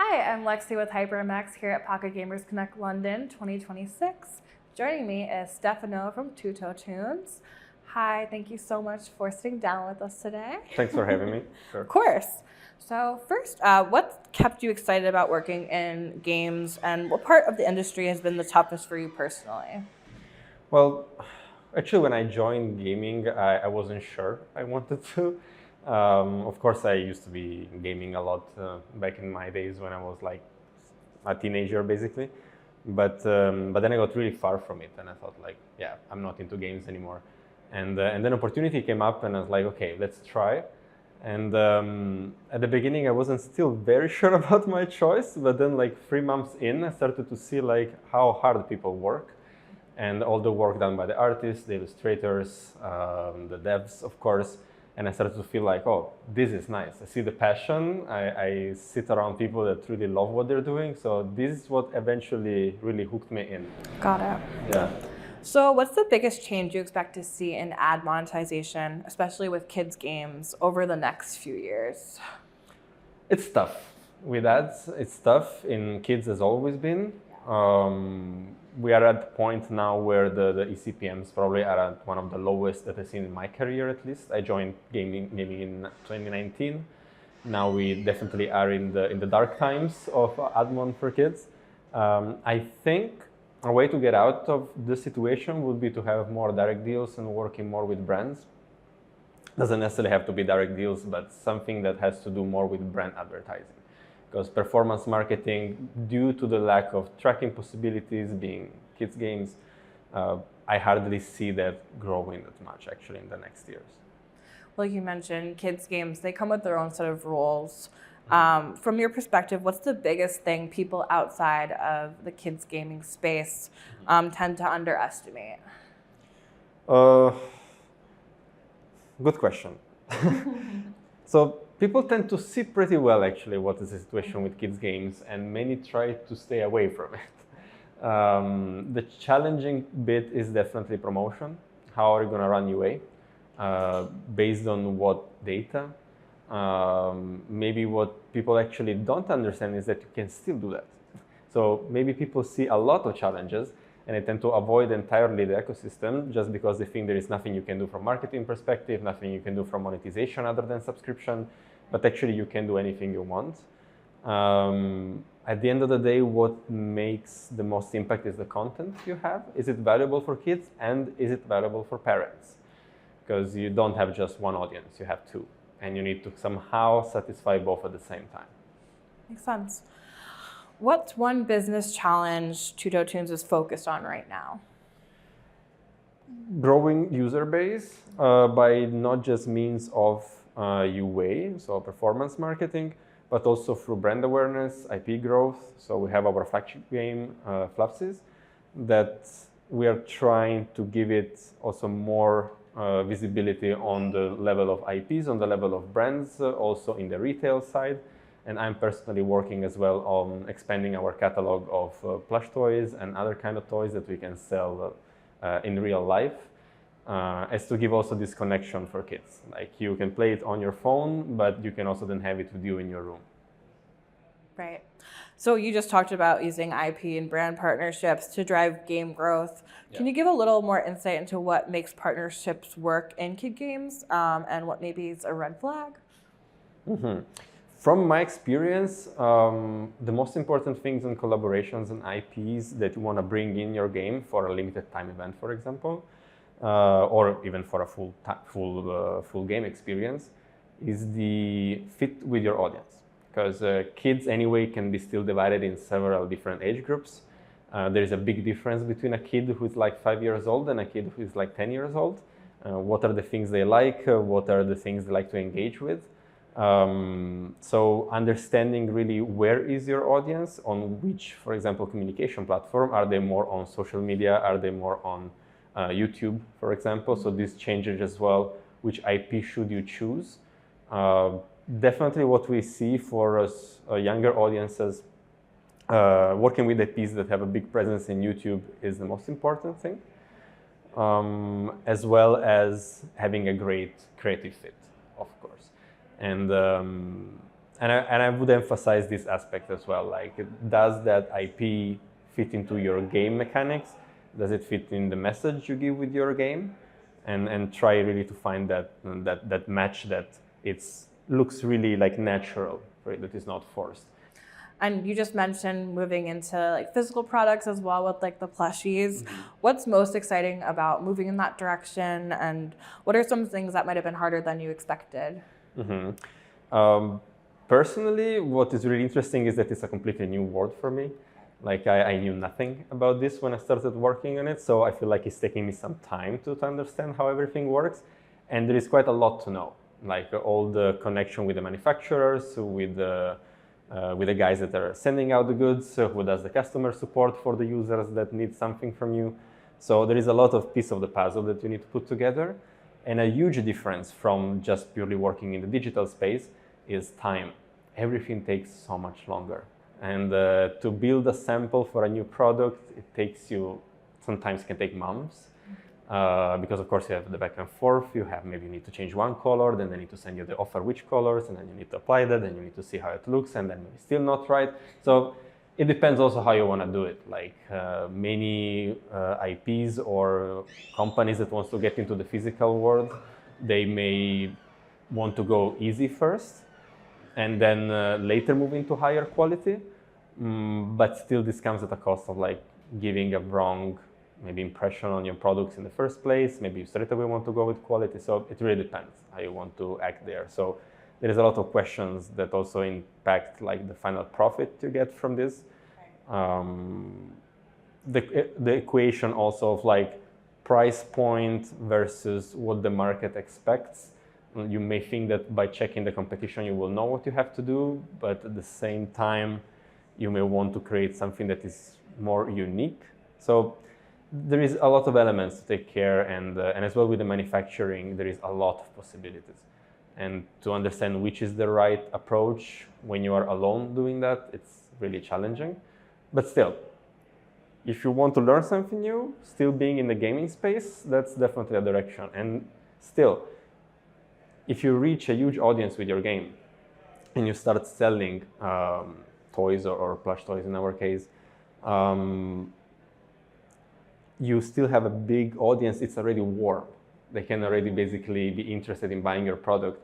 Hi, I'm Lexi with HyprMax here at Pocket Gamers Connect London 2026. Joining me is Stefano from TutoTOONS. Hi, thank you so much for sitting down with us today. Thanks for having me. Sure. Of course. So first, what kept you excited about working in games, and what part of the industry has been the toughest for you personally? Well, actually, when I joined gaming, I wasn't sure I wanted to. Of course, I used to be gaming a lot back in my days when I was like a teenager, basically. But then I got really far from it, and I thought like, yeah, I'm not into games anymore. And then opportunity came up, and I was like, okay, let's try. And at the beginning, I wasn't still very sure about my choice, but then like 3 months in, I started to see like how hard people work, and all the work done by the artists, the illustrators, the devs, of course. And I started to feel like, oh, this is nice. I see the passion. I sit around people that really love what they're doing. So this is what eventually really hooked me in. Got it. Yeah. So what's the biggest change you expect to see in ad monetization, especially with kids' games, over the next few years? It's tough with ads. It's tough in kids, has always been. We are at the point now where the eCPMs probably are at one of the lowest that I've seen in my career, at least. I joined gaming in 2019. Now we definitely are in the dark times of AdMon for kids. I think a way to get out of the situation would be to have more direct deals and working more with brands. Doesn't necessarily have to be direct deals, but something that has to do more with brand advertising. Because performance marketing, due to the lack of tracking possibilities being kids' games, I hardly see that growing that much actually in the next years. Like you mentioned, kids' games, they come with their own set of rules. From your perspective, what's the biggest thing people outside of the kids' gaming space tend to underestimate? Good question. So people tend to see pretty well actually what is the situation with kids games, and many try to stay away from it. The challenging bit is definitely promotion. How are you going to run UA? Based on what data? Maybe what people actually don't understand is that you can still do that. So maybe people see a lot of challenges and they tend to avoid entirely the ecosystem just because they think there is nothing you can do from marketing perspective, nothing you can do from monetization other than subscription, but actually you can do anything you want. At the end of the day, what makes the most impact is the content you have. Is it valuable for kids, and is it valuable for parents? Because you don't have just one audience, you have two, and you need to somehow satisfy both at the same time. Makes sense. What's one business challenge TutoTOONS is focused on right now? Growing user base by not just means of UA, so performance marketing, but also through brand awareness, IP growth. So we have our flagship game, Flapsies, that we are trying to give it also more visibility on the level of IPs, on the level of brands, also in the retail side. And I'm personally working as well on expanding our catalog of plush toys and other kind of toys that we can sell in real life, as to give also this connection for kids. Like you can play it on your phone, but you can also then have it with you in your room. Right. So you just talked about using IP and brand partnerships to drive game growth. Can you give a little more insight into what makes partnerships work in kid games and what maybe is a red flag? Mm-hmm. From my experience, the most important things in collaborations and IPs that you want to bring in your game for a limited time event, for example, or even for a full game experience, is the fit with your audience. Because kids anyway can be still divided in several different age groups. There is a big difference between a kid who is like 5 years old and a kid who is like 10 years old. What are the things they like? What are the things they like to engage with? So understanding really where is your audience, on which, for example, communication platform. Are they more on social media? Are they more on YouTube, for example? So this changes as well, which IP should you choose. Definitely what we see for us younger audiences, working with IPs that have a big presence in YouTube is the most important thing, as well as having a great creative fit, of course. And I would emphasize this aspect as well. Like, does that IP fit into your game mechanics? Does it fit in the message you give with your game? And try really to find that match that looks really like natural, right? That is not forced. And you just mentioned moving into like physical products as well with like the plushies. What's most exciting about moving in that direction, and what are some things that might have been harder than you expected? Personally, what is really interesting is that it's a completely new world for me. Like, I knew nothing about this when I started working on it, so I feel like it's taking me some time to understand how everything works. And there is quite a lot to know, like all the connection with the manufacturers, with the guys that are sending out the goods, who does the customer support for the users that need something from you. So there is a lot of piece of the puzzle that you need to put together. And a huge difference from just purely working in the digital space is time. Everything takes so much longer. And to build a sample for a new product, it takes you, sometimes can take months. Because of course you have the back and forth, maybe you need to change one color, then they need to send you the offer which colors, and then you need to apply that, and you need to see how it looks, and then it's still not right. So it depends also how you want to do it. Like many IPs or companies that wants to get into the physical world, they may want to go easy first, and then later move into higher quality. But still this comes at a cost of like giving a wrong maybe impression on your products in the first place. Maybe you straight away want to go with quality. So it really depends how you want to act there. So there is a lot of questions that also impact like the final profit you get from this. The equation also of like price point versus what the market expects. You may think that by checking the competition you will know what you have to do, but at the same time you may want to create something that is more unique. So there is a lot of elements to take care, and as well with the manufacturing, there is a lot of possibilities. And to understand which is the right approach when you are alone doing that, it's really challenging. But still, if you want to learn something new, still being in the gaming space, that's definitely a direction. And still, if you reach a huge audience with your game and you start selling toys or plush toys in our case, you still have a big audience. It's already warm. They can already basically be interested in buying your product.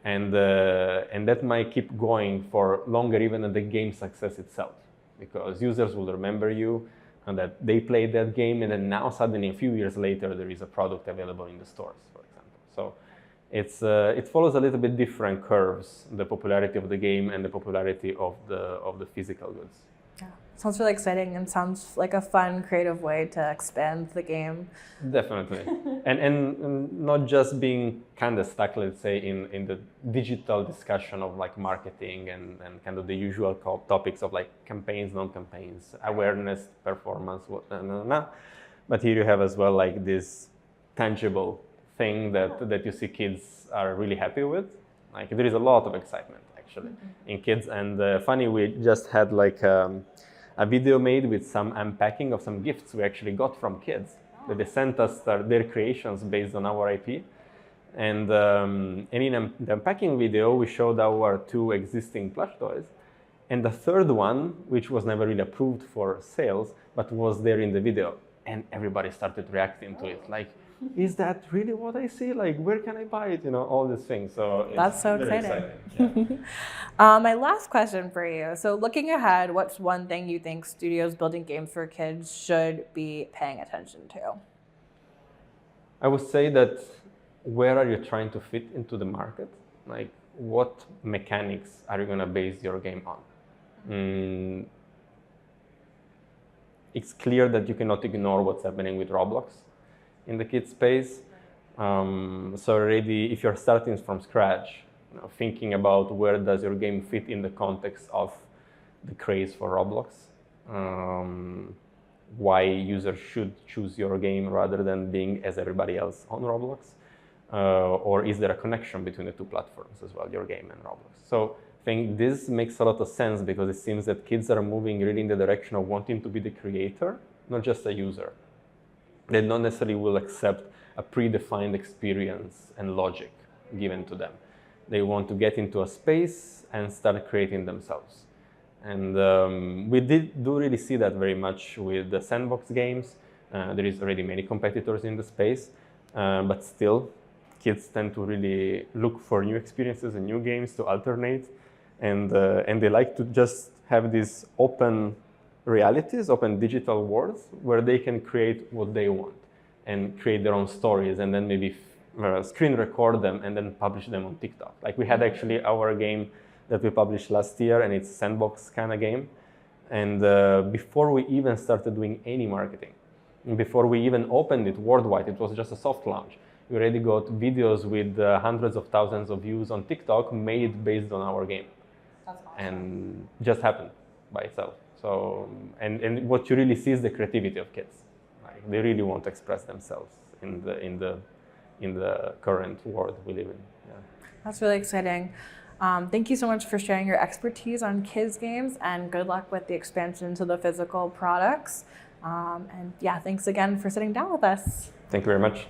And that might keep going for longer even than the game success itself, because users will remember you and that they played that game, and then now suddenly a few years later there is a product available in the stores, for example. So it follows a little bit different curves, the popularity of the game and the popularity of the physical goods. Yeah, sounds really exciting and sounds like a fun, creative way to expand the game. Definitely. and not just being kind of stuck, let's say, in the digital discussion of like marketing and kind of the usual topics of like campaigns, non-campaigns, awareness, performance, but here you have as well like this tangible thing that you see kids are really happy with. Like there is a lot of excitement actually in kids, and funny, we just had like a video made with some unpacking of some gifts we actually got from kids. That they sent us their creations based on our IP. And in the unpacking video, we showed our 2 existing plush toys. And the third one, which was never really approved for sales, but was there in the video. And everybody started reacting to it. Like, is that really what I see? Like, where can I buy it? You know, all these things. So that's so exciting. Yeah. My last question for you. So looking ahead, what's one thing you think studios building games for kids should be paying attention to? I would say that where are you trying to fit into the market? Like, what mechanics are you going to base your game on? It's clear that you cannot ignore what's happening with Roblox in the kids space. So already, if you're starting from scratch, thinking about where does your game fit in the context of the craze for Roblox, why users should choose your game rather than being as everybody else on Roblox, or is there a connection between the 2 platforms as well, your game and Roblox? So I think this makes a lot of sense, because it seems that kids are moving really in the direction of wanting to be the creator, not just a user. They not necessarily will accept a predefined experience and logic given to them. They want to get into a space and start creating themselves. And we do really see that very much with the sandbox games. There is already many competitors in the space, but still, kids tend to really look for new experiences and new games to alternate, and they like to just have these open realities, open digital worlds where they can create what they want and create their own stories, and then maybe screen record them and then publish them on TikTok. Like we had actually our game that we published last year, and it's a sandbox kind of game. And before we even started doing any marketing, before we even opened it worldwide, it was just a soft launch. We already got videos with hundreds of thousands of views on TikTok made based on our game. That's awesome. And just happened by itself. So, and what you really see is the creativity of kids. Like they really want to express themselves in the current world we live in. Yeah. That's really exciting. Thank you so much for sharing your expertise on kids games, and good luck with the expansion to the physical products. And yeah, thanks again for sitting down with us. Thank you very much.